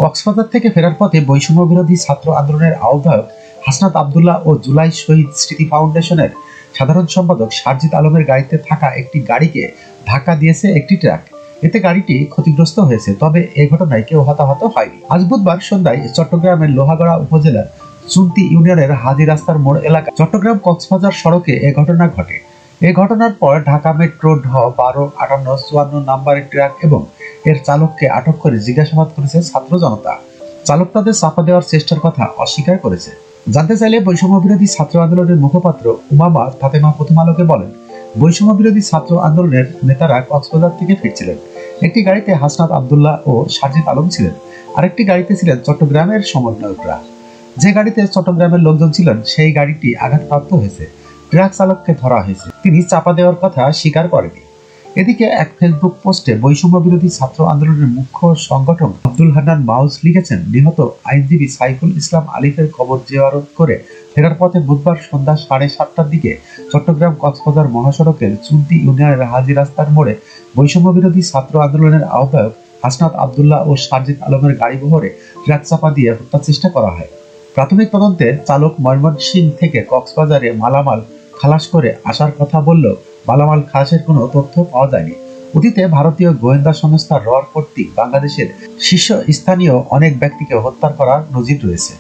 কক্সবাজার থেকে ফেরার পথে বৈষম্য বিরোধী ছাত্র আন্দোলনের আহ্বায়ক হাসনাত আব্দুল্লাহ ও জুলাই শহীদ স্মৃতি ফাউন্ডেশনের সাধারণ সম্পাদক সারজিদ আলমের গাড়িতে থাকা একটি গাড়িকে ধাক্কা দিয়েছে একটি ট্রাক। এতে গাড়িটি ক্ষতিগ্রস্ত হয়েছে, তবে এ ঘটনায় কেউ হতাহত হয়নি। আজ বুধবার সন্ধ্যায় চট্টগ্রামের লোহাগড়া উপজেলার চুন্তি ইউনিয়নের হাজি রাস্তার মোড় এলাকা চট্টগ্রাম কক্সবাজার সড়কে এ ঘটনা ঘটে। এ ঘটনার পর ঢাকা মেট্রো ঢ 125854 নাম্বারের ট্রাক এবং এর চালককে আটক করে জিজ্ঞাসাবাদ করেছে ছাত্র জনতা। চালক তাদের চাপা দেওয়ার চেষ্টার কথা অস্বীকার করেছে। জানতে চাইলে বৈষম্য বিরোধী ছাত্র আন্দোলনের মুখপাত্র উমামা ফাতেমা প্রথম আলোকে বলেন, বৈষম্য বিরোধী ছাত্র আন্দোলনের নেতারা কক্সবাজার থেকে ফিরছিলেন। একটি গাড়িতে হাসনাত আব্দুল্লাহ ও সারজিদ আলম ছিলেন, আরেকটি গাড়িতে ছিলেন চট্টগ্রামের সমন্বয়করা। যে গাড়িতে চট্টগ্রামের লোকজন ছিলেন সেই গাড়িটি আঘাতপ্রাপ্ত হয়েছে। ট্রাক চালককে ধরা হয়েছে, তিনি চাপা দেওয়ার কথা স্বীকার করেনি। এদিকে এক ফেসবুক পোস্টে বৈষম্য বিরোধী ছাত্র আন্দোলনের মুখ্য সংগঠক আব্দুল হান্নান মাউস লিখেছেন, নিহত আইনজীবী সাইফুল ইসলাম আলিফের কবর জিয়ারত করে ফেরার পথে বুধবার সন্ধ্যা 7:30টার দিকে চট্টগ্রাম কক্সবাজার মহাসড়কের চুন্তি ইউনিয়নের হাজি রাস্তার মোড়ে বৈষম্য বিরোধী ছাত্র আন্দোলনের আহ্বায়ক হাসনাত আব্দুল্লাহ ও সারজিদ আলমের গাড়িবহরে ট্রাক চাপা দিয়ে হত্যা চেষ্টা করা হয়। প্রাথমিক তদন্তে চালক ময়মনসিংহ থেকে কক্সবাজারে মালামাল খালাস করে আসার কথা বললেও মালামাল খালাসের কোনো তথ্য পাওয়া যায়নি। অতীতে ভারতীয় গোয়েন্দা সংস্থা র কর্তৃক বাংলাদেশের শীর্ষস্থানীয় অনেক ব্যক্তিকে হত্যা করার নজির রয়েছে।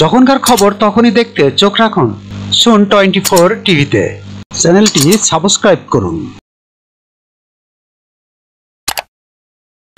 যখনকার খবর তখনই দেখতে চোখ রাখুন সুন 24 টিভিতে। চ্যানেলটি সাবস্ক্রাইব করুন।